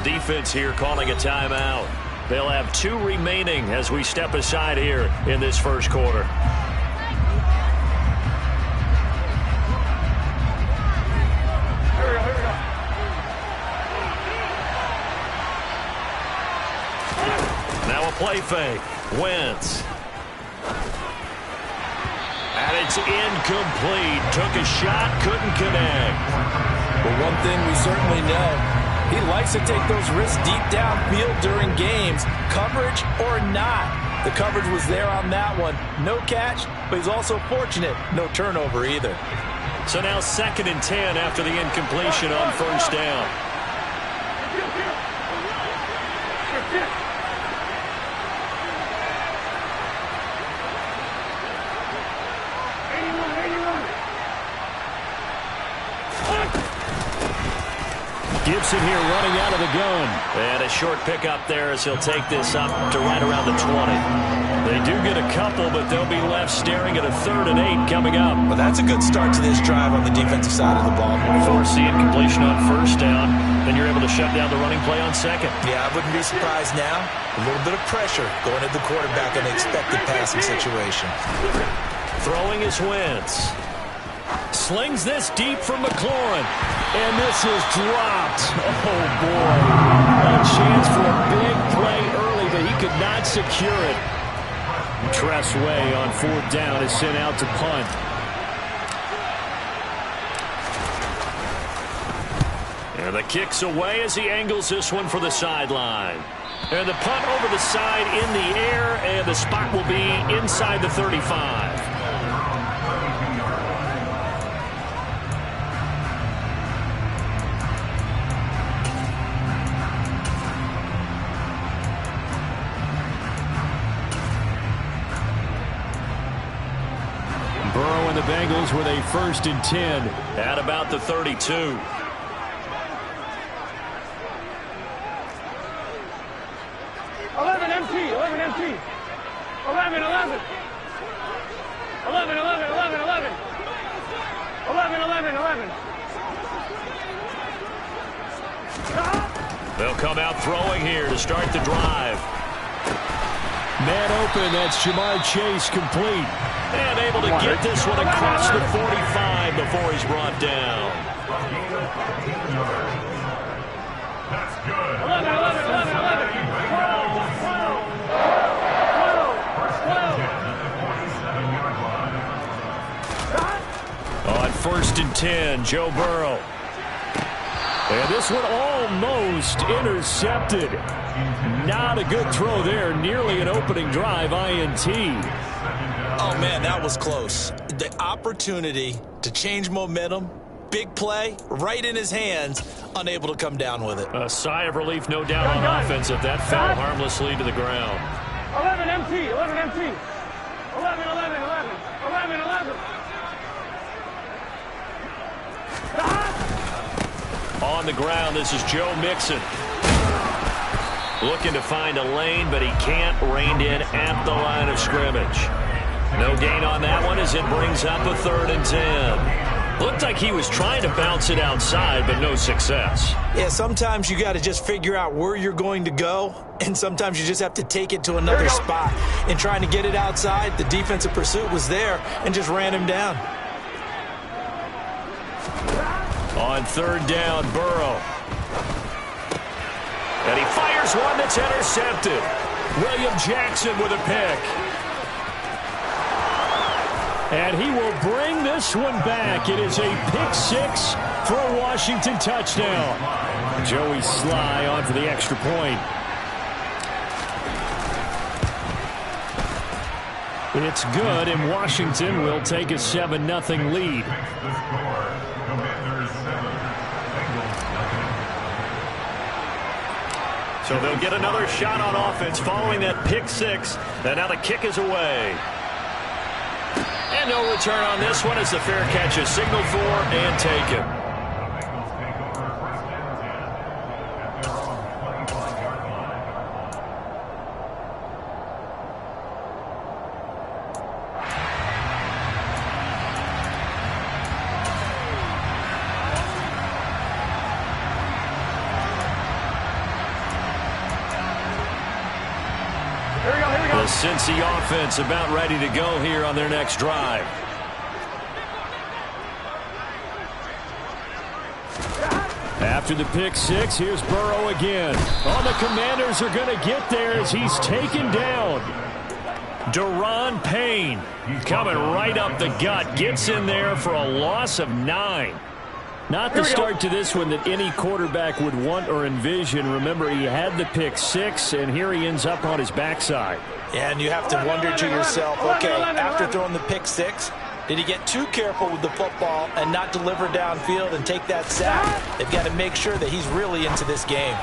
defense here calling a timeout. They'll have 2 remaining as we step aside here in this first quarter. Now a play fake. Wentz. And it's incomplete. Took a shot, couldn't connect. But one thing we certainly know, he likes to take those risks deep downfield during games, coverage or not. The coverage was there on that one. No catch, but he's also fortunate. No turnover either. So now 2nd and 10 after the incompletion on first down. Gibson here running out of the gun. And a short pickup there as he'll take this up to right around the 20. They do get a couple, but they'll be left staring at a 3rd and 8 coming up. Well, that's a good start to this drive on the defensive side of the ball. Force the incompletion on first down, then you're able to shut down the running play on 2nd. Yeah, I wouldn't be surprised now. A little bit of pressure going at the quarterback in the expected passing situation. Throwing is Wentz. Slings this deep from McLaurin. And this is dropped. Oh, boy. A chance for a big play early, but he could not secure it. Tressway on 4th down is sent out to punt. And the kick's away as he angles this one for the sideline. And the punt over the side in the air, and the spot will be inside the 35. Burrow and the Bengals with a 1st and 10 at about the 32. 11 MT, 11 MT. 11, 11. 11, 11, 11, 11. 11, 11, 11. They'll come out throwing here to start the drive. Man open, that's Jamar Chase complete. And able to get this one across the 45 before he's brought down. 11, 11, 11, 11. 12, 12, 12. On 1st and 10, Joe Burrow. And this one almost intercepted. Not a good throw there. Nearly an opening drive INT. Oh, man, that was close. The opportunity to change momentum, big play, right in his hands, unable to come down with it. A sigh of relief, no doubt, on offense if that fell harmlessly to the ground. 11 MT, 11 MT. 11, 11, 11. 11, 11. On the ground, this is Joe Mixon. Looking to find a lane, but he can't. Reined in at the line of scrimmage. No gain on that one as it brings up a 3rd and 10. Looked like he was trying to bounce it outside, but no success. Yeah, sometimes you got to just figure out where you're going to go, and sometimes you just have to take it to another spot. In trying to get it outside, the defensive pursuit was there and just ran him down. On 3rd down, Burrow. And he fires one that's intercepted. William Jackson with a pick. And he will bring this one back. It is a pick 6 for a Washington touchdown. Joey Sly on for the extra point. It's good, and Washington will take a 7-0 lead. So they'll get another shot on offense following that pick 6. And now the kick is away. And no return on this one as the fair catch is signaled for and taken. Cincy offense about ready to go here on their next drive. After the pick six, here's Burrow again. Oh, the Commanders are going to get there as he's taken down. Daron Payne coming right up the gut. Gets in there for a loss of 9. Not the start to this one that any quarterback would want or envision. Remember, he had the pick six, and here he ends up on his backside. Yeah, and you have to wonder to yourself, okay, after throwing the pick six, did he get too careful with the football and not deliver downfield and take that sack? They've got to make sure that he's really into this game.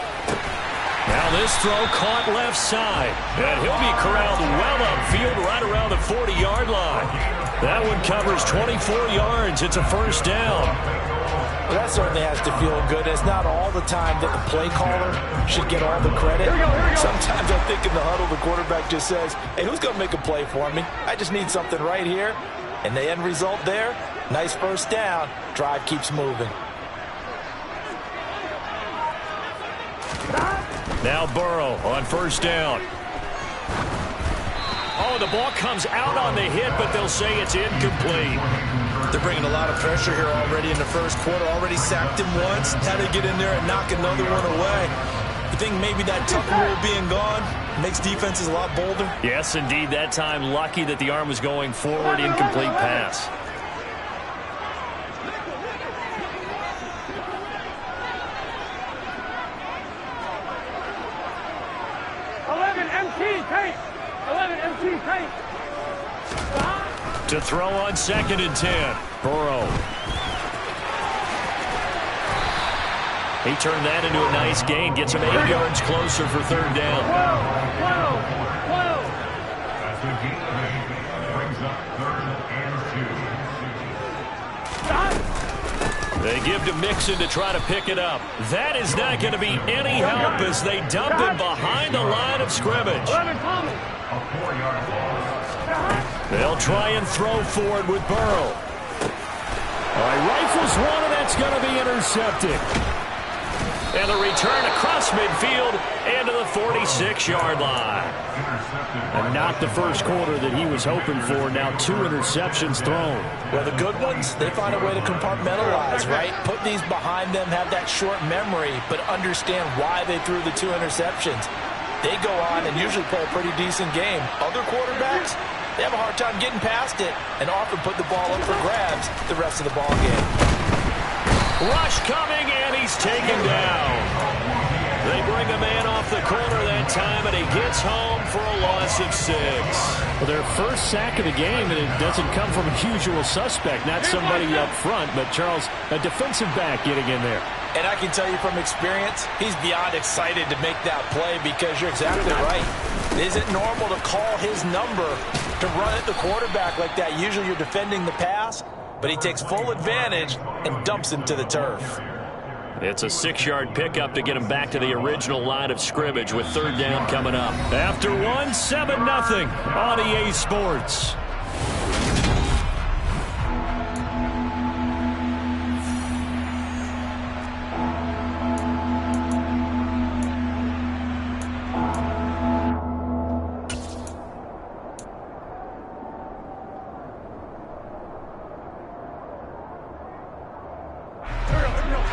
Now this throw caught left side, and he'll be corralled well upfield right around the 40-yard line. That one covers 24 yards. It's a first down. Well, that certainly has to feel good. It's not all the time that the play caller should get all the credit. Sometimes I think in the huddle, the quarterback just says, hey, who's going to make a play for me? I just need something right here. And the end result there, nice first down. Drive keeps moving. Now Burrow on first down. Oh, the ball comes out on the hit, but they'll say it's incomplete. They're bringing a lot of pressure here already in the first quarter. Already sacked him once. Had to get in there and knock another one away. You think maybe that tuck rule being gone makes defenses a lot bolder? Yes, indeed. That time, lucky that the arm was going forward. Incomplete pass. To throw on 2nd and 10. Burrow. He turned that into a nice gain. Gets him 8 yards closer for third down. They give to Mixon to try to pick it up. That is not going to be any help as they dump him behind the line of scrimmage. They'll try and throw forward with Burrow. All right, rifles one, and that's going to be intercepted. And the return across midfield and to the 46-yard line. And not the first quarter that he was hoping for. Now 2 interceptions thrown. Well, the good ones, they find a way to compartmentalize, right? Put these behind them, have that short memory, but understand why they threw the 2 interceptions. They go on and usually play a pretty decent game. Other quarterbacks, they have a hard time getting past it and often put the ball up for grabs the rest of the ball game. Rush coming, and he's taken down. They bring a man off the corner that time, and he gets home for a loss of 6. Well, their first sack of the game, and it doesn't come from a usual suspect, not somebody up front, but Charles, a defensive back getting in there. And I can tell you from experience, he's beyond excited to make that play because you're exactly right. It isn't normal to call his number to run at the quarterback like that. Usually you're defending the pass, but he takes full advantage and dumps him to the turf. It's a 6-yard pickup to get him back to the original line of scrimmage with third down coming up. After 1, 7-0 on EA Sports.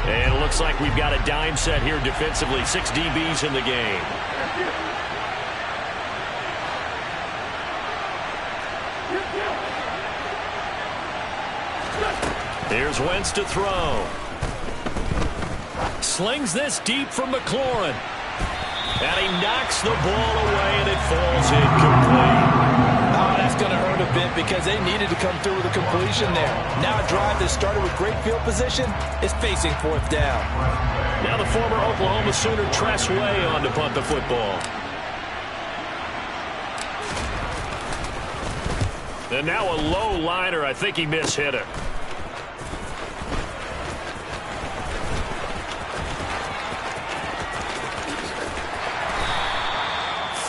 And it looks like we've got a dime set here defensively. 6 DBs in the game. Here's Wentz to throw. Slings this deep from McLaurin. And he knocks the ball away, and it falls incomplete. Oh, that's going to hurt a bit because they needed to come through with a completion there. Now a drive that started with great field position is facing fourth down. Now the former Oklahoma Sooner Tress Way on to punt the football. And now a low liner. I think he mishit it.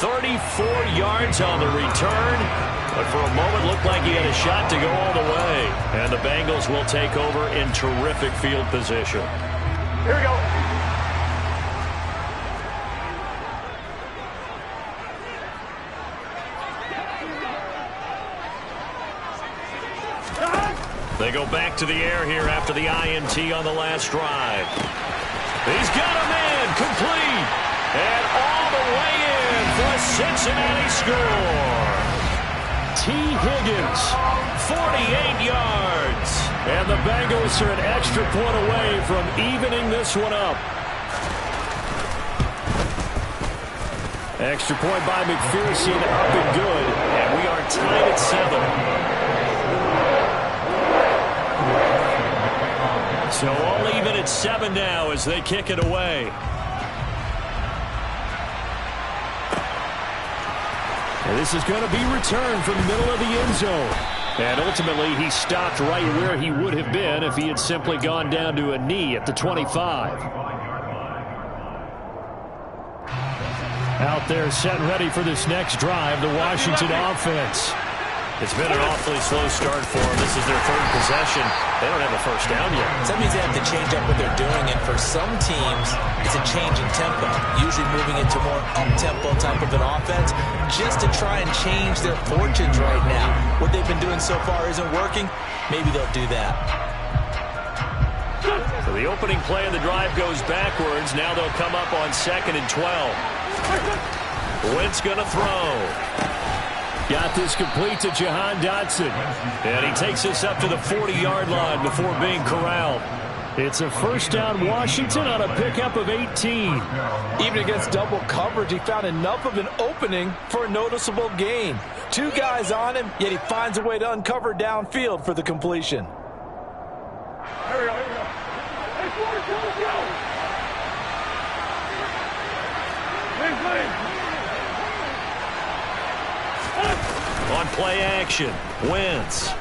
34 yards on the return, but for a moment looked like he had a shot to go all the way. And the Bengals will take over in terrific field position. Here we go. They go back to the air here after the INT on the last drive. He's got a man complete. And all the way in for a Cincinnati score. T. Higgins, 48 yards. And the Bengals are an extra point away from evening this one up. Extra point by McPherson, up and good. And we are tied at 7. So all even at 7 now as they kick it away. And this is going to be returned from the middle of the end zone. And ultimately, he stopped right where he would have been if he had simply gone down to a knee at the 25. Out there set and ready for this next drive, the Washington offense. It's been an awfully slow start for them. This is their third possession. They don't have a first down yet. So that means they have to change up what they're doing, and for some teams, it's a change in tempo, usually moving into more up-tempo type of an offense, just to try and change their fortunes right now. What they've been doing so far isn't working. Maybe they'll do that. So the opening play of the drive goes backwards. Now they'll come up on 2nd and 12. Wentz going to throw. Got this complete to Jahan Dotson. And he takes this up to the 40-yard line before being corralled. It's a first down Washington on a pickup of 18. Even against double coverage, he found enough of an opening for a noticeable gain. 2 guys on him, yet he finds a way to uncover downfield for the completion. Here we go, here we go. Hey, Flores, go, go! Please. On play action, Wentz.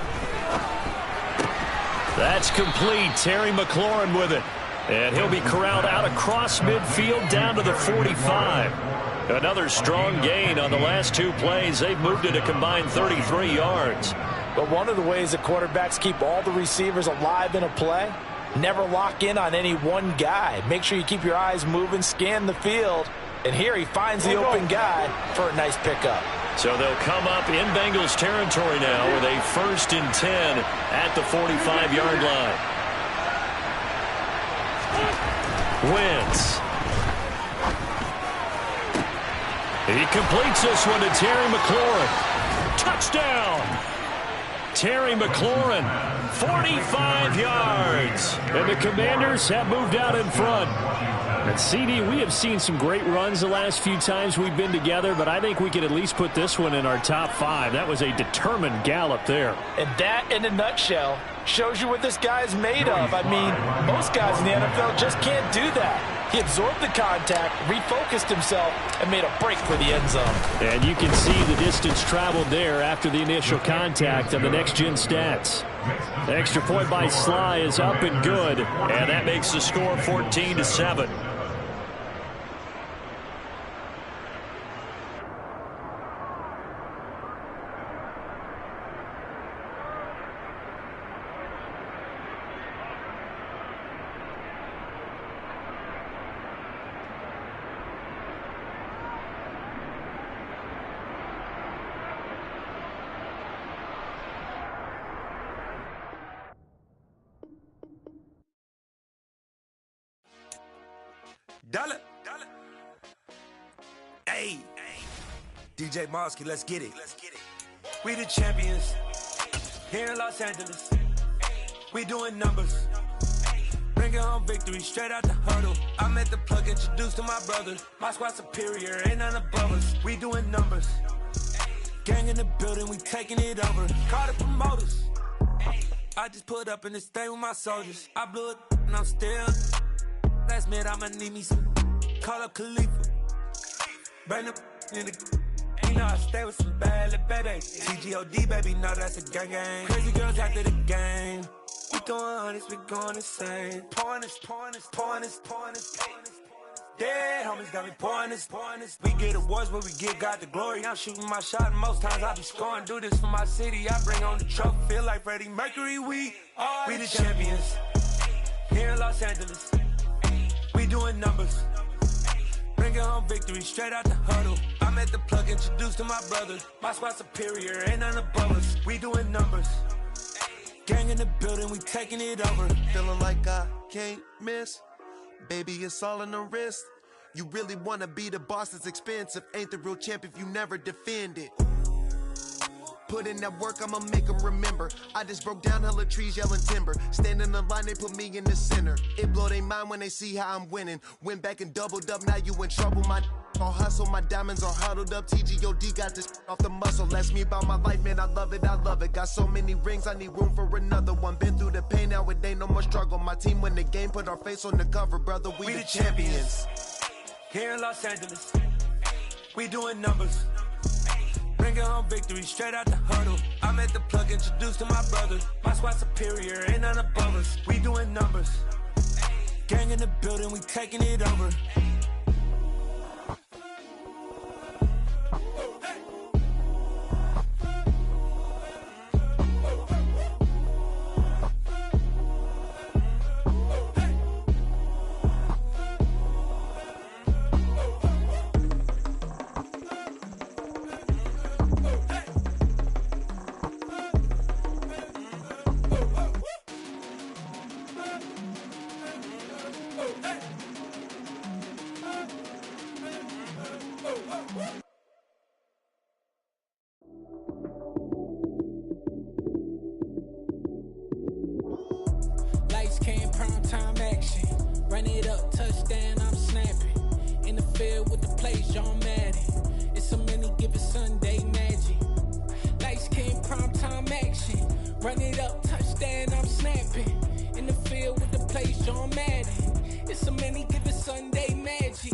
That's complete. Terry McLaurin with it. And he'll be corralled out across midfield down to the 45. Another strong gain on the last 2 plays. They've moved it a combined 33 yards. But one of the ways that quarterbacks keep all the receivers alive in a play, never lock in on any one guy. Make sure you keep your eyes moving, scan the field. And here he finds the open guy for a nice pickup. So they'll come up in Bengals territory now with a 1st and 10 at the 45-yard line. Wentz. He completes this one to Terry McLaurin. Touchdown! Terry McLaurin, 45 yards. And the Commanders have moved out in front. And CD, we have seen some great runs the last few times we've been together, but I think we could at least put this one in our top 5. That was a determined gallop there. And that, in a nutshell, shows you what this guy is made of. I mean, most guys in the NFL just can't do that. He absorbed the contact, refocused himself, and made a break for the end zone. And you can see the distance traveled there after the initial contact on the next-gen stats. The extra point by Sly is up and good, and that makes the score 14-7. Dollar. Hey. DJ Mosky, let's get it. We the champions here in Los Angeles. We doing numbers. Bringing home victory straight out the huddle. I'm at the plug, introduced to my brothers. My squad superior, ain't none above us. We doing numbers. Gang in the building, we taking it over. Call the promoters. I just put up in this thing with my soldiers. I blew it and I'm still. Last minute, I'ma need me some. Call up Khalifa. Bring up in the. You know I stay with some bad little baby. TGOD, baby, no, that's a gang gang. Crazy girls after the game. We going honest, we going insane. Pouring this. Dead homies got me pouring this. We get awards, but we give God the glory. I'm shooting my shot, and most times I be scoring. Do this for my city, I bring on the trophy. Feel like Freddie Mercury, we the champions. Here in Los Angeles. We doing numbers. Bringing home victory straight out the huddle. I'm at the plug, introduced to my brothers. My squad superior, ain't none above us. We doing numbers. Gang in the building, we taking it over. Feeling like I can't miss. Baby, it's all in the wrist. You really wanna be the boss, it's expensive. Ain't the real champ if you never defend it. Put in that work, I'ma make them remember. I just broke down hella trees, yelling timber. Stand in the line, they put me in the center. It blow their mind when they see how I'm winning. Went back and doubled up, now you in trouble. My all hustle, my diamonds are huddled up. TGOD got this off the muscle. Ask me about my life, man, I love it, I love it. Got so many rings, I need room for another one. Been through the pain, now it ain't no more struggle. My team win the game, put our face on the cover, brother, we the champions. Here in Los Angeles, we doing numbers. Bringing home victory straight out the huddle. I'm at the plug, introduced to my brothers. My squad superior, ain't none above us. We doing numbers. Gang in the building, we taking it over. Lights, cam, prime time action. Run it up, touchdown, I'm snapping. In the field with the plays, John Madden. It's a many given Sunday magic. Lights, cam, prime time action. Run it up, touchdown, I'm snapping. In the field with the plays, John Madden. It's a many given Sunday magic.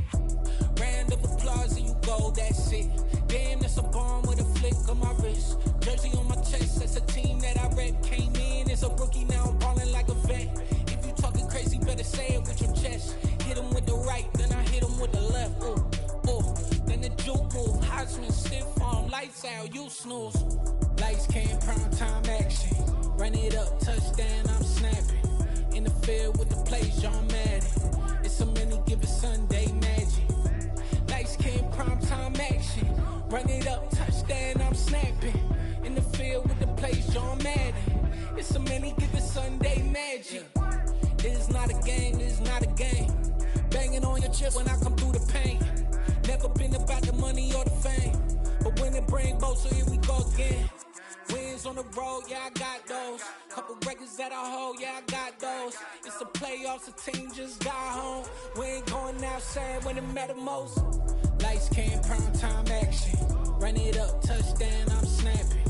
Round of applause and you go, that's it. Damn, that's a bomb with a flick on my wrist. Jersey on my chest, that's a team that I rep. Came in as a rookie, now I'm ballin' like a vet. If you talking crazy, better say it with your chest. Hit him with the right, then I hit him with the left. Ooh, ooh, then the juke move. Heisman, stiff arm, lights out, you snooze. Lights, cam, prime time action. Run it up, touchdown, I'm snapping. In the field with the plays, John Madden. It's a many given Sunday magic. Lights, cam, prime time action. Run it up, touchdown, I'm snapping. In the field with the plays, John Madden. It's a many given Sunday magic. It is not a game, it is not a game. Banging on your chest when I come through the pain. Never been about the money or the fame. But when it bring both, so here we go again. Wins on the road, yeah, I got those. Couple records that I hold, yeah, I got those. It's the playoffs, the team just got home. We ain't going outside when it matter most. Lights, cam, prime time action. Run it up, touchdown, I'm snapping.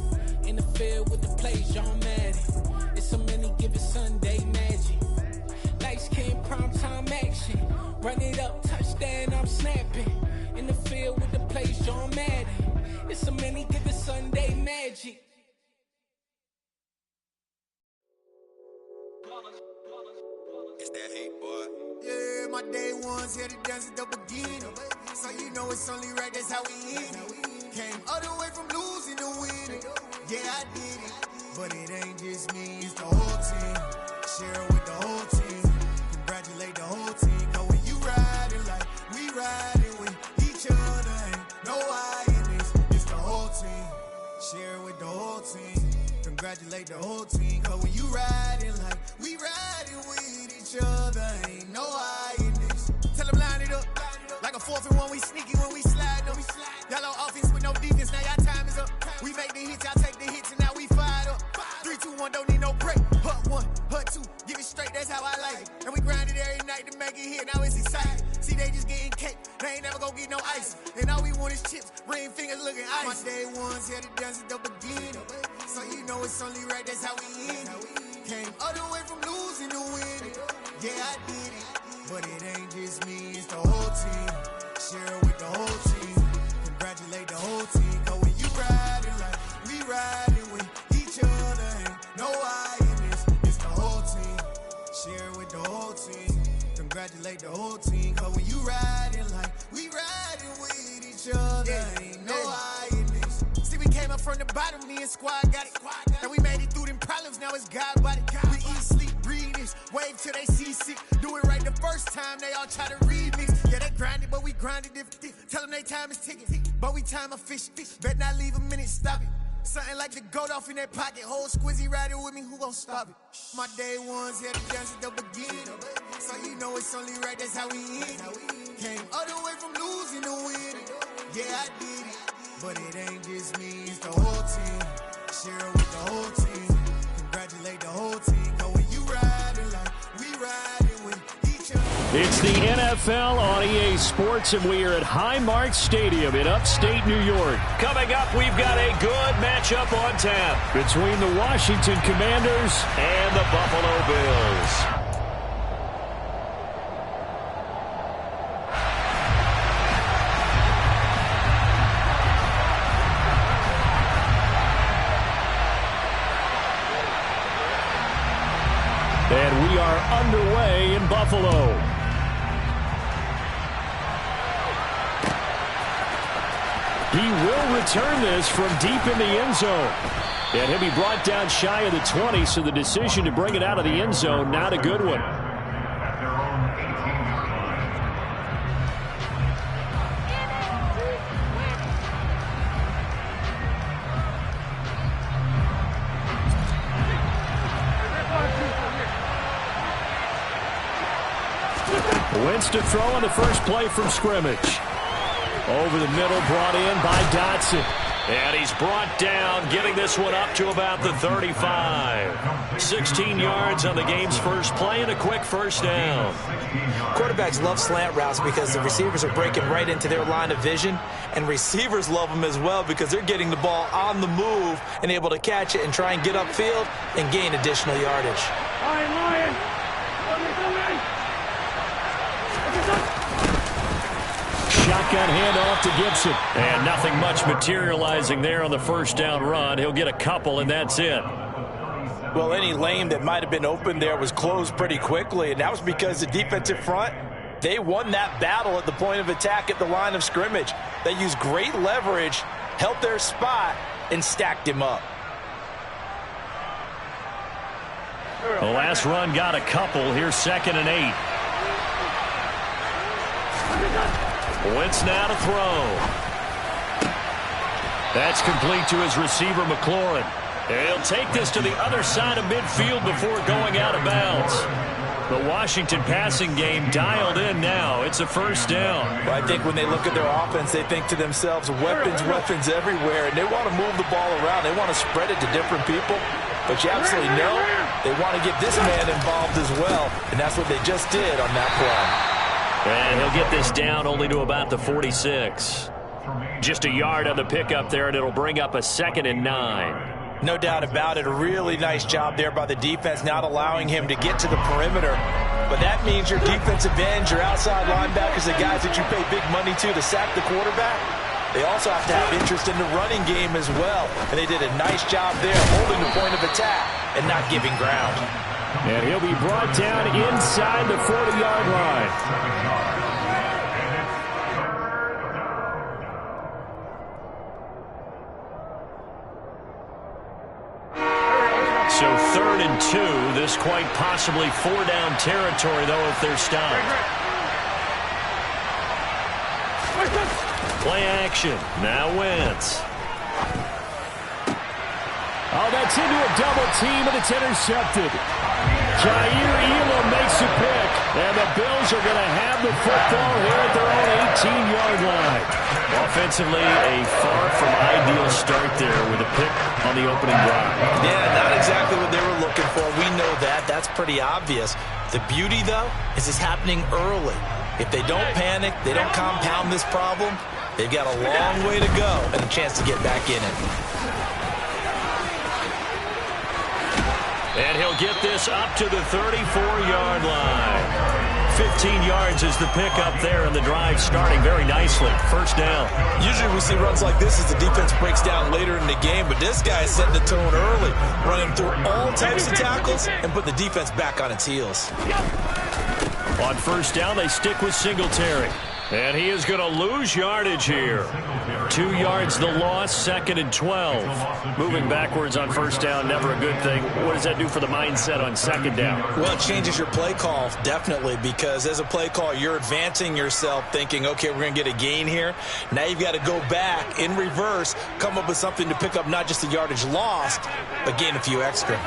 In the field with the plays, John Madden. It's a many given Sunday magic. Lights, cam, prime time action. Run it up, touchdown, I'm snapping. In the field with the plays, John Madden. It's a many given Sunday magic. It's that hate, boy. Yeah, my day one's here to dance at the beginning. So you know it's only right, that's how we end it. Came all the way from losing to winning. Yeah, I did it. But it ain't just me, it's the whole team. Share it with the whole team. Congratulate the whole team. Cause when you riding like we riding with each other, ain't no I in this. It's the whole team. Share it with the whole team. Congratulate the whole team. Cause when you riding like we riding with each other, ain't no I in this. Tell them line it up. Like a 4th and 1, we sneaky when we slide them. Yellow offense with no defense, now y'all time is up. We make the hits, y'all take the hits, and now we fired up. 3, 2, 1, don't need no break. Hut 1, hut 2, give it straight, that's how I like it. And we grind it every night to make it hit, now it's exciting. See, they just getting cake, they ain't never gonna get no ice. And all we want is chips, ring fingers looking ice. My day one's here to dance at the beginning. So you know it's only right, that's how we end it. Came all the way from losing to winning. Yeah, I did it. But it ain't just me, it's the whole team. Share it with the whole team. Congratulate the whole team. Cause when you riding like we riding with each other, ain't no I in this. It's the whole team. Share it with the whole team. Congratulate the whole team. Cause when you riding like we riding with each other, ain't no I in this. See, we came up from the bottom, me and squad got it. And we made it through them problems, now it's God body. We eat, sleep, breathe this, wave till they seasick. Do it right the first time, they all try to remix. Yeah, they grinded, but we grinded different. Tell them they time is ticking, but we time efficient. Bet not leave a minute, stop it. Something like the goat off in that pocket. Whole squizzy riding with me, who gon' stop it? My day ones here to dance at the beginning. So you know it's only right, that's how we end. Came all the way from losing to winning. Yeah, I did it, but it ain't just me, it's the whole team. Share it with the whole team. Congratulate the whole team. Cause when you riding like we riding with each other. It's the NFL on EA Sports, and we are at Highmark Stadium in upstate New York. Coming up, we've got a good matchup on tap Between the Washington Commanders and the Buffalo Bills. And we are underway in Buffalo. He will return this from deep in the end zone. And he'll be brought down shy of the 20, so the decision to bring it out of the end zone, not a good one. Wentz to throw on the first play from scrimmage. Over the middle, brought in by Dotson. And he's brought down, getting this one up to about the 35. 16 yards on the game's first play and a quick first down. Quarterbacks love slant routes because the receivers are breaking right into their line of vision, and receivers love them as well because they're getting the ball on the move and able to catch it and try and get upfield and gain additional yardage. Lion. Shotgun handoff to Gibson. And nothing much materializing there on the first down run. He'll get a couple, and that's it. Well, any lane that might have been open there was closed pretty quickly, and that was because the defensive front, they won that battle at the point of attack at the line of scrimmage. They used great leverage, held their spot, and stacked him up. The last run got a couple. Here's 2nd and 8. Wentz now to throw. That's complete to his receiver, McLaurin. He'll take this to the other side of midfield before going out of bounds. The Washington passing game dialed in now. It's a first down. Well, I think when they look at their offense, they think to themselves, weapons everywhere, and they want to move the ball around. They want to spread it to different people. But you absolutely know they want to get this man involved as well, and that's what they just did on that play. And he'll get this down only to about the 46. Just a yard on the pickup there, and it'll bring up a 2nd and 9. No doubt about it. A really nice job there by the defense, not allowing him to get to the perimeter. But that means your defensive ends, your outside linebackers, the guys that you pay big money to sack the quarterback, they also have to have interest in the running game as well. And they did a nice job there, holding the point of attack and not giving ground. And he'll be brought down inside the 40-yard line. So 3rd and 2. This quite possibly 4-down territory, though, if they're stopped. Play action. Now Wentz. Oh, that's into a double team, and it's intercepted. Jair Elam makes a pick, and the Bills are going to have the football here at their own 18-yard line. Offensively, a far from ideal start there with a pick on the opening drive. Yeah, not exactly what they were looking for. We know that. That's pretty obvious. The beauty, though, is it's happening early. If they don't panic, they don't compound this problem, they've got a long way to go and a chance to get back in it. And he'll get this up to the 34-yard line. 15 yards is the pickup there, and the drive starting very nicely. First down. Usually we see runs like this as the defense breaks down later in the game, but this guy is setting the tone early, running through all types of tackles and put the defense back on its heels. On first down, they stick with Singletary. And he is going to lose yardage here. 2 yards the loss, 2nd and 12. Moving backwards on first down, never a good thing. What does that do for the mindset on 2nd down? Well, it changes your play call, definitely, because as a play call, you're advancing yourself thinking, okay, we're going to get a gain here. Now you've got to go back in reverse, come up with something to pick up not just the yardage lost, but gain a few extra.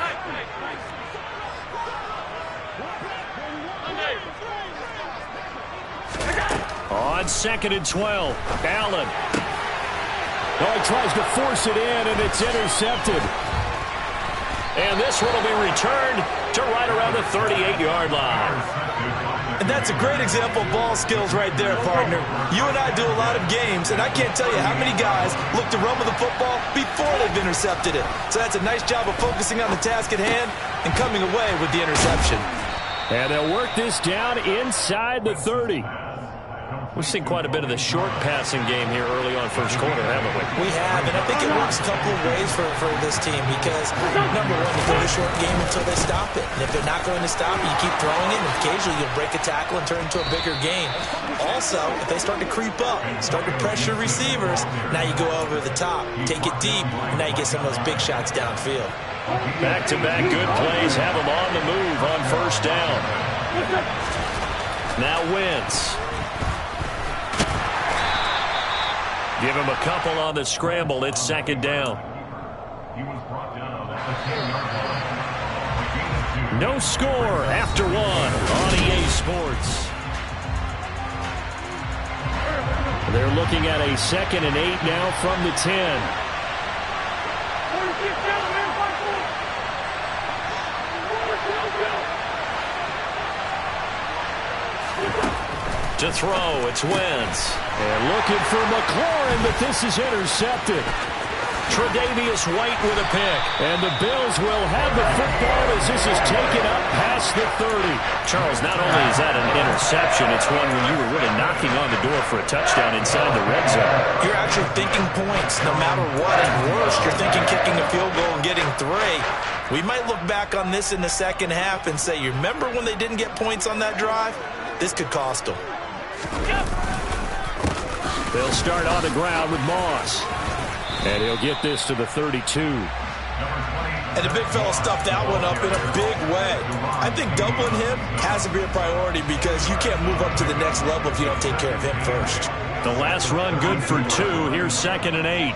On 2nd and 12, Allen. Oh, he tries to force it in, and it's intercepted. And this one will be returned to right around the 38-yard line. And that's a great example of ball skills right there, partner. You and I do a lot of games, and I can't tell you how many guys look to run with the football before they've intercepted it. So that's a nice job of focusing on the task at hand and coming away with the interception. And they'll work this down inside the 30. We've seen quite a bit of the short passing game here early on first quarter, haven't we? We have, and I think it works a couple of ways for this team because, number one, you go to short game until they stop it. And if they're not going to stop it, you keep throwing it, and occasionally you'll break a tackle and turn it into a bigger gain. Also, if they start to creep up, start to pressure receivers, now you go over the top, take it deep, and now you get some of those big shots downfield. Back-to-back good plays have them on the move on first down. Now Wentz. Give him a couple on the scramble. It's 2nd down. No score after 1 on EA Sports. They're looking at a 2nd and 8 now from the 10. To throw, it's Wentz. And looking for McLaurin, but this is intercepted. Tre'Davious White with a pick. And the Bills will have the football as this is taken up past the 30. Charles, not only is that an interception, it's one when you were really knocking on the door for a touchdown inside the red zone. You're actually thinking points no matter what. At worst, you're thinking kicking a field goal and getting 3. We might look back on this in the second half and say, you remember when they didn't get points on that drive? This could cost them. They'll start on the ground with Moss. And he'll get this to the 32. And the big fella stuffed that one up in a big way. I think doubling him has to be a priority because you can't move up to the next level if you don't take care of him first. The last run good for 2. Here's 2nd and 8.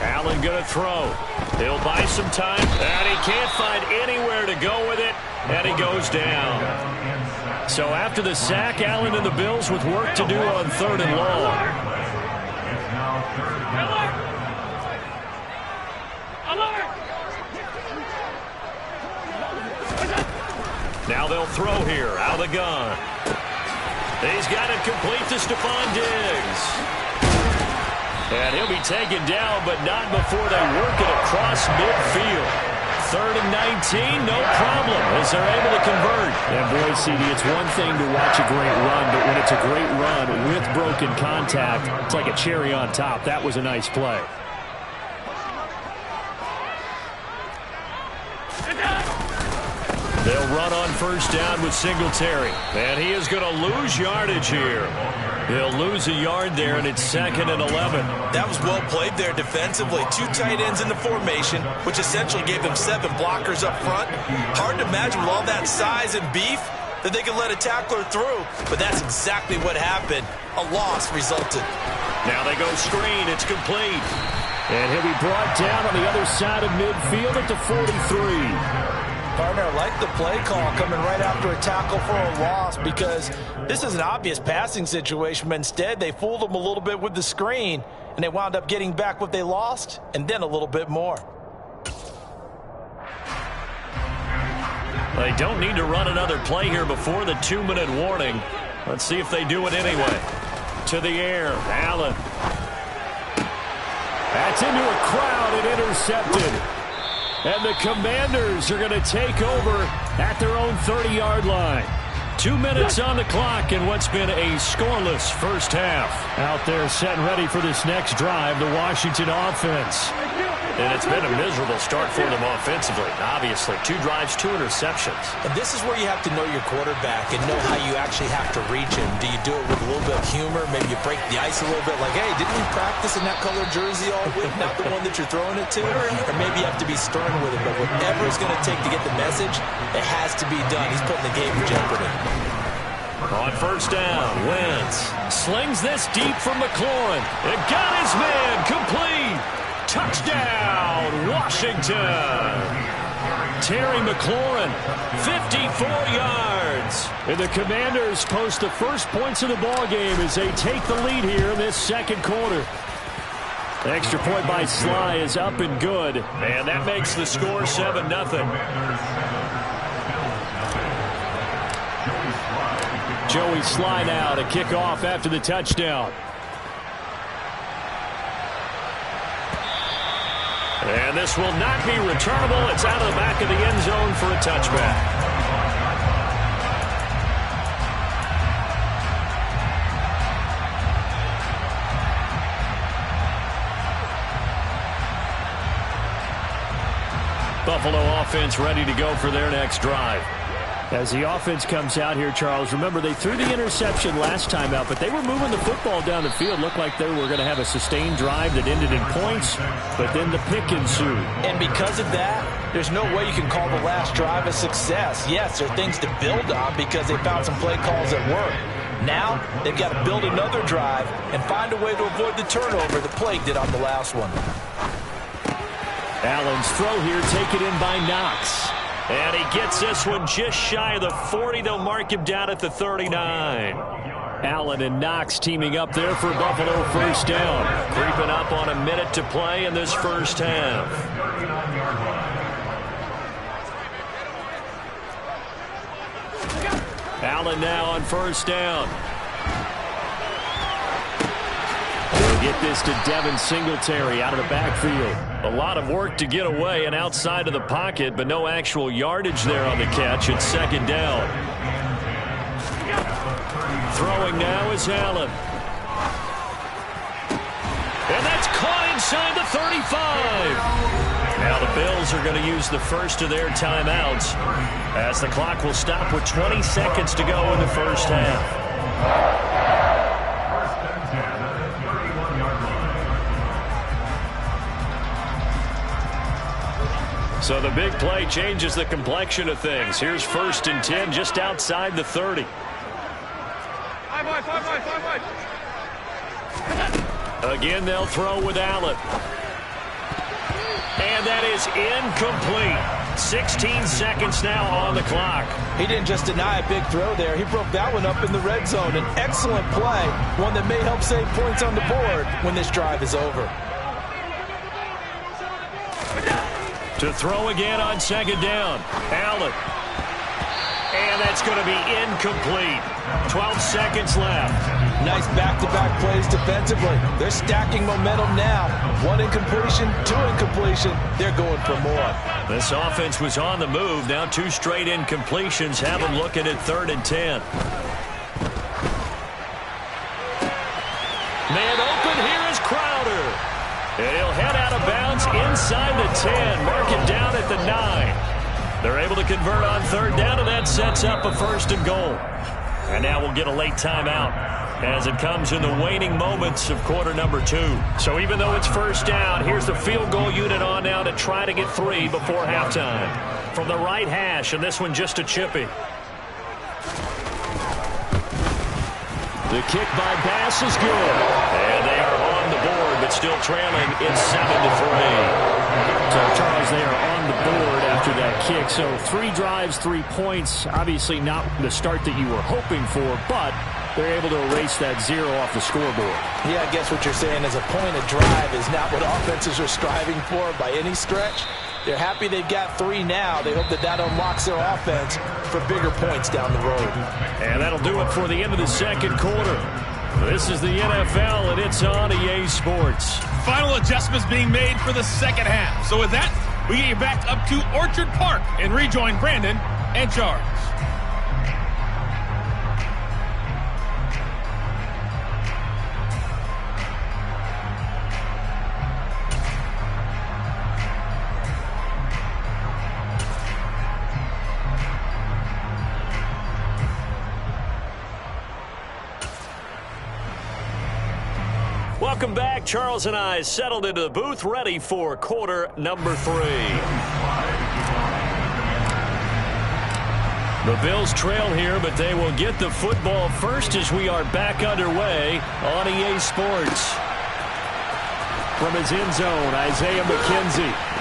Allen going to throw. He'll buy some time, and he can't find anywhere to go with it, and he goes down. So after the sack, Allen and the Bills with work to do on 3rd and long. Now they'll throw here, out of the gun. He's got it complete to Stephon Diggs. And he'll be taken down, but not before they work it across midfield. 3rd and 19, no problem, as they're able to convert. And boy, CD, it's one thing to watch a great run, but when it's a great run with broken contact, it's like a cherry on top. That was a nice play. They'll run on first down with Singletary. And he is going to lose yardage here. He'll lose a yard there, and it's 2nd and 11. That was well played there defensively. 2 tight ends in the formation, which essentially gave them 7 blockers up front. Hard to imagine with all that size and beef that they could let a tackler through. But that's exactly what happened. A loss resulted. Now they go screen. It's complete. And he'll be brought down on the other side of midfield at the 43. Partner, I like the play call coming right after a tackle for a loss because this is an obvious passing situation, but instead they fooled them a little bit with the screen, and they wound up getting back what they lost and then a little bit more. They don't need to run another play here before the 2-minute warning. Let's see if they do it anyway. To the air, Allen. That's into a crowd and intercepted. And the Commanders are going to take over at their own 30-yard line. 2 minutes on the clock in what's been a scoreless first half. Out there set and ready for this next drive, the Washington offense. And it's been a miserable start for them offensively. Obviously, 2 drives, 2 interceptions. And this is where you have to know your quarterback and know how you actually have to reach him. Do you do it with a little bit of humor? Maybe you break the ice a little bit like, hey, didn't we practice in that color jersey all week? Not the one that you're throwing it to? Or maybe you have to be stern with him. But whatever it's going to take to get the message, it has to be done. He's putting the game in jeopardy. On first down, Wentz slings this deep from McLaurin. It got his man complete. Touchdown, Washington. Terry McLaurin, 54 yards. And the Commanders post the first points of the ballgame as they take the lead here in this second quarter. The extra point by Sly is up and good. And that makes the score 7-0. Joey Sly now to kick off after the touchdown. And this will not be returnable. It's out of the back of the end zone for a touchback. Buffalo offense ready to go for their next drive. As the offense comes out here, Charles, remember they threw the interception last time out, but they were moving the football down the field. Looked like they were going to have a sustained drive that ended in points, but then the pick ensued. And because of that, there's no way you can call the last drive a success. Yes, there are things to build on because they found some play calls that work. Now, they've got to build another drive and find a way to avoid the turnover the play did on the last one. Allen's throw here taken in by Knox. And he gets this one just shy of the 40. They'll mark him down at the 39. Allen and Knox teaming up there for Buffalo first down. Creeping up on a minute to play in this first half. Allen now on first down. They'll get this to Devin Singletary out of the backfield. A lot of work to get away and outside of the pocket, but no actual yardage there on the catch. It's second down. Throwing now is Allen. And that's caught inside the 35. Now the Bills are going to use the first of their timeouts as the clock will stop with 20 seconds to go in the first half. So the big play changes the complexion of things. Here's 1st and 10 just outside the 30. Again, they'll throw with Allen. And that is incomplete. 16 seconds now on the clock. He didn't just deny a big throw there. He broke that one up in the red zone. An excellent play, one that may help save points on the board when this drive is over. To throw again on second down. Allen. And that's going to be incomplete. 12 seconds left. Nice back-to-back plays defensively. They're stacking momentum now. 1 incompletion, 2 incompletion. They're going for more. This offense was on the move. Now 2 straight incompletions have them looking at 3rd and 10. Man open here is Crowder. And he'll head out of bounds inside the 10. Mark it down at the 9. They're able to convert on 3rd down, and that sets up a 1st and goal. And now we'll get a late timeout as it comes in the waning moments of quarter number 2. So even though it's 1st down, here's the field goal unit on now to try to get 3 before halftime. From the right hash, and this one just a chippy. The kick by Bass is good. And they are on the board, but still trailing. It's 7-3. So, Charles, they are on the board after that kick. So 3 drives, 3 points. Obviously not the start that you were hoping for, but they're able to erase that 0 off the scoreboard. Yeah, I guess what you're saying is a point of drive is not what offenses are striving for by any stretch. They're happy they've got 3 now. They hope that that unlocks their offense for bigger points down the road. And that'll do it for the end of the second quarter. This is the NFL, and it's on EA Sports. Final adjustments being made for the second half. So with that, we get you back up to Orchard Park and rejoin Brandon and Charles. Welcome back. Charles and I settled into the booth, ready for quarter number 3. The Bills trail here, but they will get the football first as we are back underway on EA Sports. From his end zone, Isaiah McKenzie.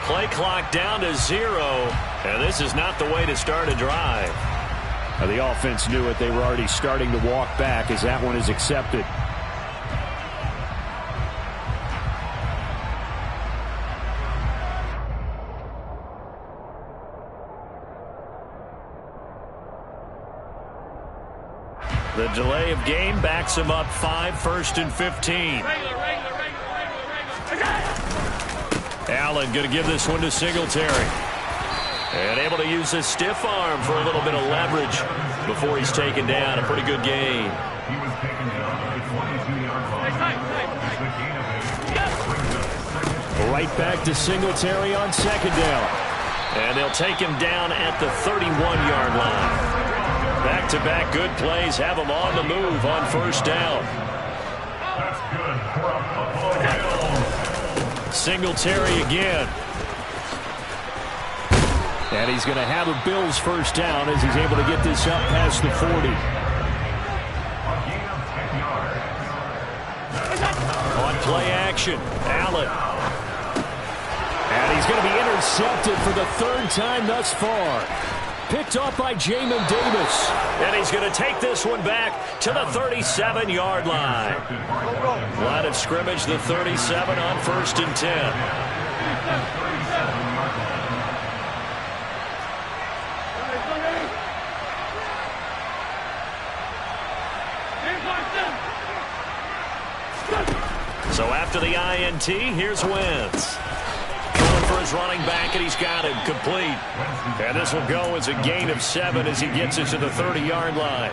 Play clock down to 0, and this is not the way to start a drive. The offense knew it. They were already starting to walk back as that one is accepted. The delay of game backs him up 5, 1st and 15. Allen going to give this one to Singletary. And able to use his stiff arm for a little bit of leverage before he's taken down. A pretty good gain. Right back to Singletary on 2nd down. And they'll take him down at the 31-yard line. Back-to-back good plays have him on the move on 1st down. Singletary again. And he's going to have a Bills 1st down as he's able to get this up past the 40. On play action, Allen. And he's going to be intercepted for the 3rd time thus far. Picked off by Jamin Davis. And he's going to take this one back to the 37-yard line. Line of scrimmage, the 37 on 1st and 10. So after the INT, here's Wentz. For his running back, and he's got him complete. And this will go as a gain of 7 as he gets it to the 30-yard line.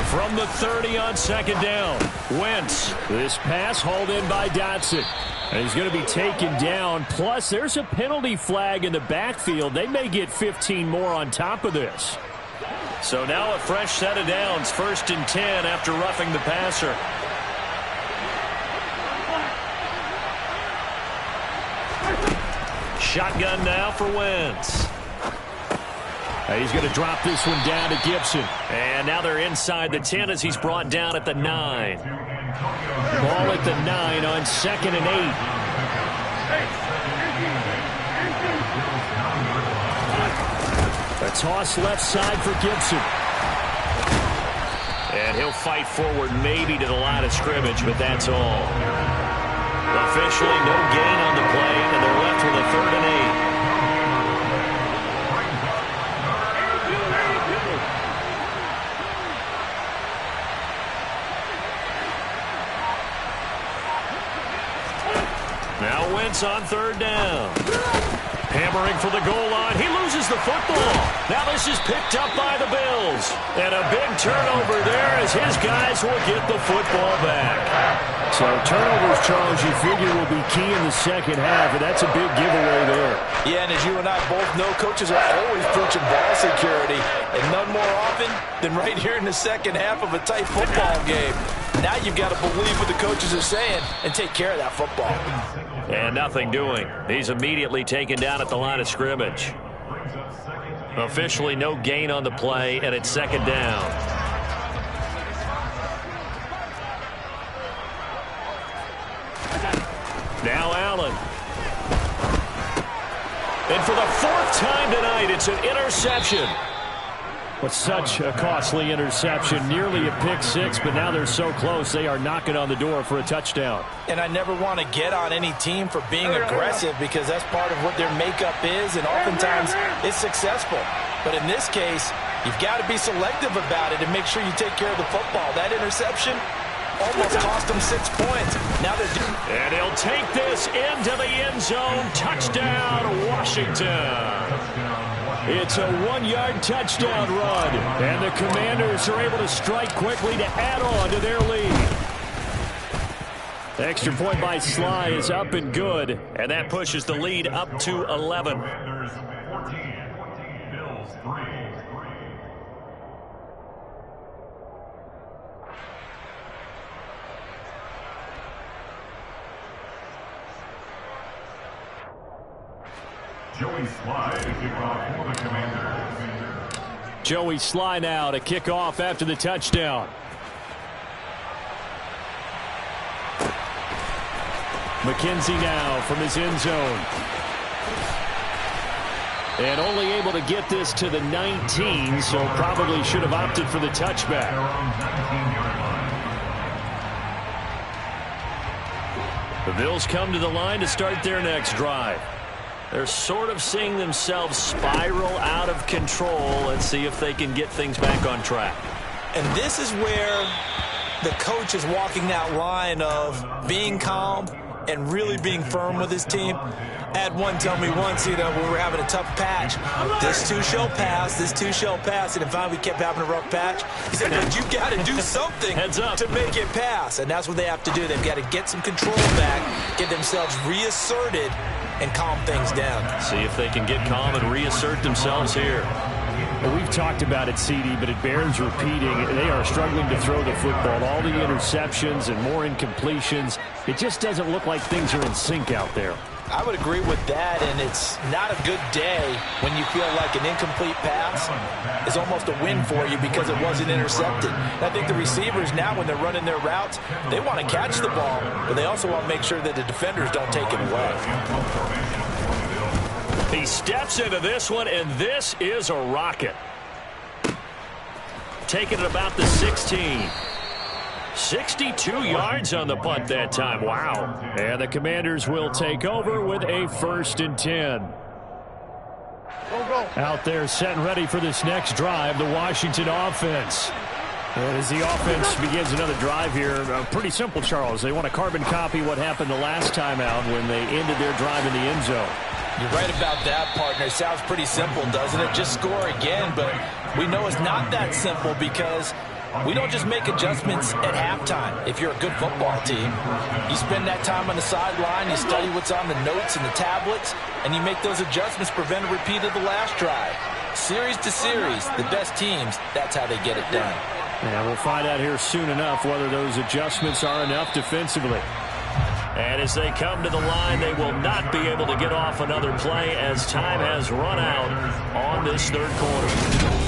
From the 30 on 2nd down, Wentz. This pass hauled in by Dotson. And he's going to be taken down. Plus, there's a penalty flag in the backfield. They may get 15 more on top of this. So now a fresh set of downs. 1st and 10 after roughing the passer. Shotgun now for Wentz. And he's going to drop this one down to Gibson. And now they're inside the 10 as he's brought down at the 9. Ball at the 9 on 2nd and 8. A toss left side for Gibson. And he'll fight forward maybe to the line of scrimmage, but that's all. Officially no gain on the play, and they're left with a 3rd and 8. Now Wentz on 3rd down. Hammering for the goal line. He loses the football. Now this is picked up by the Bills. And a big turnover there as his guys will get the football back. So turnovers, Charles, you figure will be key in the 2nd half, and that's a big giveaway there. Yeah, and as you and I both know, coaches are always preaching ball security, and none more often than right here in the 2nd half of a tight football game. Now you've got to believe what the coaches are saying and take care of that football. And nothing doing. He's immediately taken down at the line of scrimmage. Officially no gain on the play, and it's 2nd down. Now Allen. And for the fourth time tonight, it's an interception. But such a costly interception, nearly a pick six, but now they're so close they are knocking on the door for a touchdown. And I never want to get on any team for being aggressive because that's part of what their makeup is, and oftentimes it's successful. But in this case, you've got to be selective about it and make sure you take care of the football. That interception almost cost them 6 points. Now they're and he'll take this into the end zone. Touchdown, Washington. It's a 1-yard touchdown run, and the Commanders are able to strike quickly to add on to their lead. The extra point by Sly is up and good, and that pushes the lead up to 11. Joey Sly to kick off for the Commanders. Joey Sly now to kick off after the touchdown. McKenzie now from his end zone. And only able to get this to the 19, so probably should have opted for the touchback. The Bills come to the line to start their next drive. They're sort of seeing themselves spiral out of control. Let's see if they can get things back on track. And this is where the coach is walking that line of being calm and really being firm with his team. I had one tell me once, when we were having a tough patch, this too shall pass, this too shall pass. And if finally we kept having a rough patch, he said, but you got to do something to make it pass. And that's what they have to do. They've got to get some control back, get themselves reasserted, and calm things down. See if they can get calm and reassert themselves here. Well, we've talked about it, CD, but it bears repeating. They are struggling to throw the football. All the interceptions and more incompletions. It just doesn't look like things are in sync out there. I would agree with that, and it's not a good day when you feel like an incomplete pass is almost a win for you because it wasn't intercepted. And I think the receivers now, when they're running their routes, they want to catch the ball, but they also want to make sure that the defenders don't take it away. He steps into this one, and this is a rocket. Taking it about the 16. 62 yards on the punt that time. Wow. And the Commanders will take over with a 1st and 10. Out there set and ready for this next drive, the Washington offense. And as the offense begins another drive here, pretty simple, Charles. They want to carbon copy what happened the last time out when they ended their drive in the end zone. You're right about that, partner. Sounds pretty simple, doesn't it? Just score again, but we know it's not that simple because we don't just make adjustments at halftime. If you're a good football team, you spend that time on the sideline, you study what's on the notes and the tablets, and you make those adjustments, prevent a repeat of the last drive. Series to series, the best teams, that's how they get it done. Yeah, we'll find out here soon enough whether those adjustments are enough defensively. And as they come to the line, they will not be able to get off another play as time has run out on this third quarter.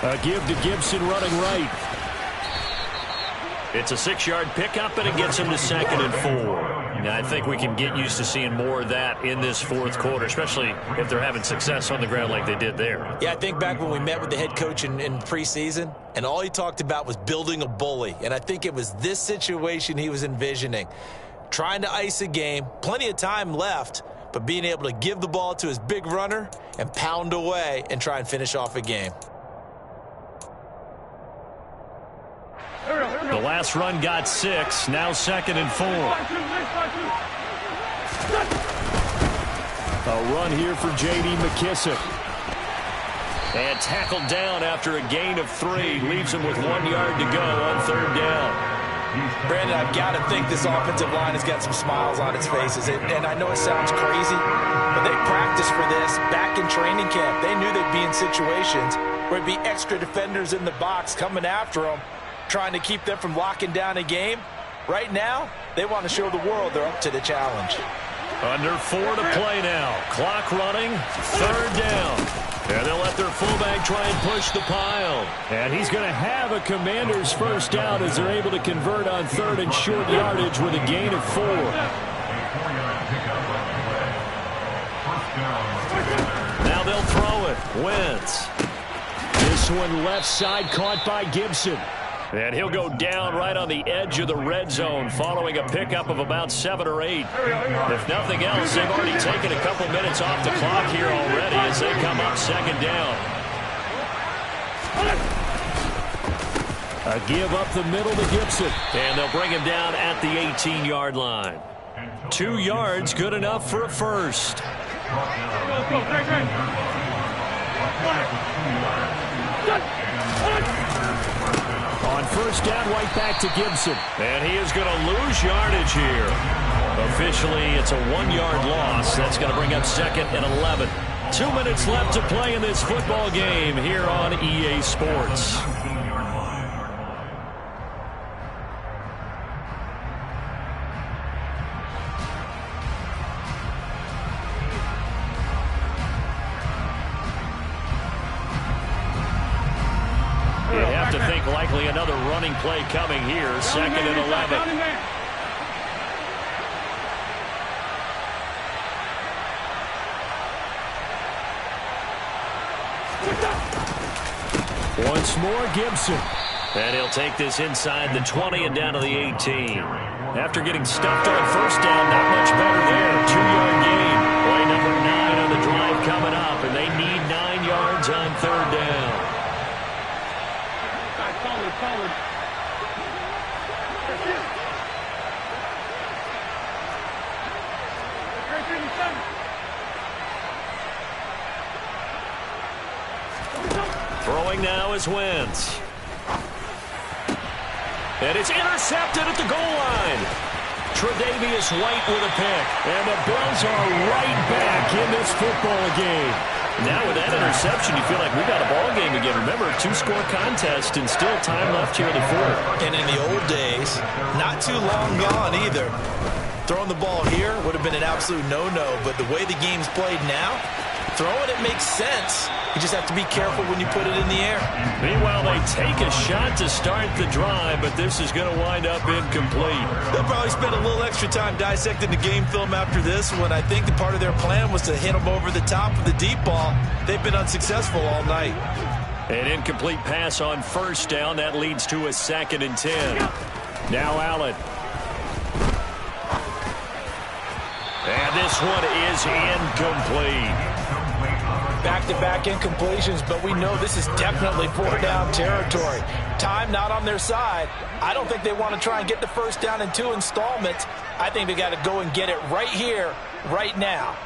A give to Gibson running right. It's a 6-yard pickup, and it gets him to 2nd and 4. Now, I think we can get used to seeing more of that in this fourth quarter, especially if they're having success on the ground like they did there. Yeah, I think back when we met with the head coach in preseason, and all he talked about was building a bully. And I think it was this situation he was envisioning. Trying to ice a game, plenty of time left, but being able to give the ball to his big runner and pound away and try and finish off a game. The last run got 6, now 2nd and 4. A run here for J.D. McKissick. And tackled down after a gain of 3. Leaves him with 1 yard to go on 3rd down. Brandon, I've got to think this offensive line has got some smiles on its faces. And I know it sounds crazy, but they practiced for this back in training camp. They knew they'd be in situations where it'd be extra defenders in the box coming after them, trying to keep them from locking down a game. Right now, they want to show the world they're up to the challenge. Under 4 to play now. Clock running. 3rd down. And they'll let their fullback try and push the pile. And he's going to have a Commander's first down as they're able to convert on 3rd and short yardage with a gain of 4. Now they'll throw it. Wentz. This one left side caught by Gibson. And he'll go down right on the edge of the red zone following a pickup of about 7 or 8. If nothing else, they've already taken a couple minutes off the clock here already as they come up 2nd down. A give up the middle to Gibson. And they'll bring him down at the 18-yard line. 2 yards, good enough for a first. On 1st down, right back to Gibson. And he is going to lose yardage here. Officially, it's a 1-yard loss. That's going to bring up 2nd and 11. 2 minutes left to play in this football game here on EA Sports. You have to think likely another running play coming here. 2nd and 11. Once more, Gibson. And he'll take this inside the 20 and down to the 18. After getting stuffed on 1st down, not much better there. 2-yard gain. Play number 9 on the drive coming up, and they need 9 yards on 3rd down. Throwing now is Wentz. And it's intercepted at the goal line. Tre'Davious White with a pick. And the Bills are right back in this football game. Now with that interception, you feel like we got a ball game again. Remember, 2-score contest and still time left here in the 4th. And in the old days, not too long gone either. Throwing the ball here would have been an absolute no-no, but the way the game's played now, throwing it makes sense. You just have to be careful when you put it in the air. Meanwhile, they take a shot to start the drive, but this is going to wind up incomplete. They'll probably spend a little extra time dissecting the game film after this one. I think the part of their plan was to hit them over the top of the deep ball. They've been unsuccessful all night. An incomplete pass on 1st down. That leads to a 2nd and 10. Now Allen. And this one is incomplete. Back-to-back incompletions, but we know this is definitely 4-down territory. Time not on their side. I don't think they want to try and get the 1st down in 2 installments. I think they got to go and get it right here, right now.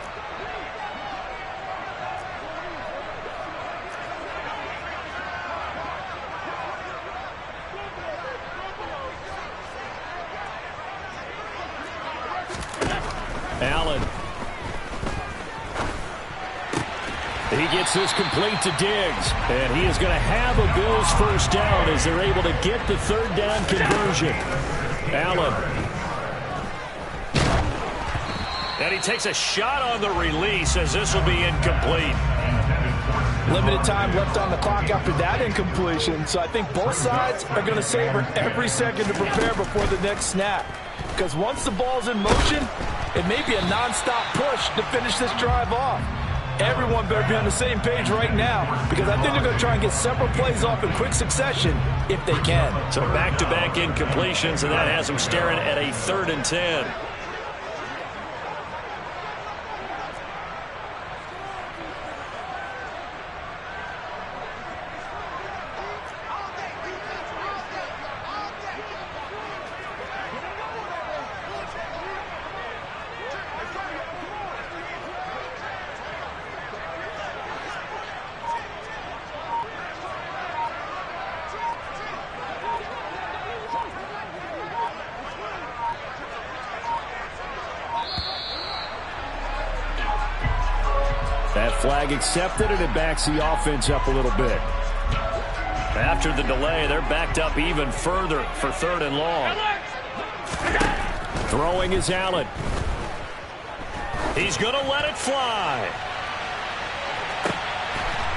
Allen. He gets this complete to Diggs. And he is going to have a Bills 1st down as they're able to get the 3rd down conversion. Allen. And he takes a shot on the release as this will be incomplete. Limited time left on the clock after that incompletion, so I think both sides are going to savor every second to prepare before the next snap. Because once the ball's in motion, it may be a non-stop push to finish this drive off. Everyone better be on the same page right now, because I think they're going to try and get several plays off in quick succession if they can. So back-to-back incompletions, and that has them staring at a 3rd and 10. That flag accepted, and it backs the offense up a little bit. After the delay, they're backed up even further for 3rd and long. Throwing is Allen. He's going to let it fly.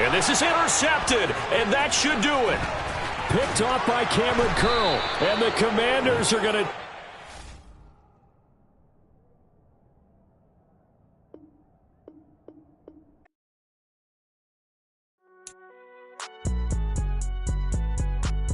And this is intercepted, and that should do it. Picked off by Cameron Curl, and the Commanders are going to...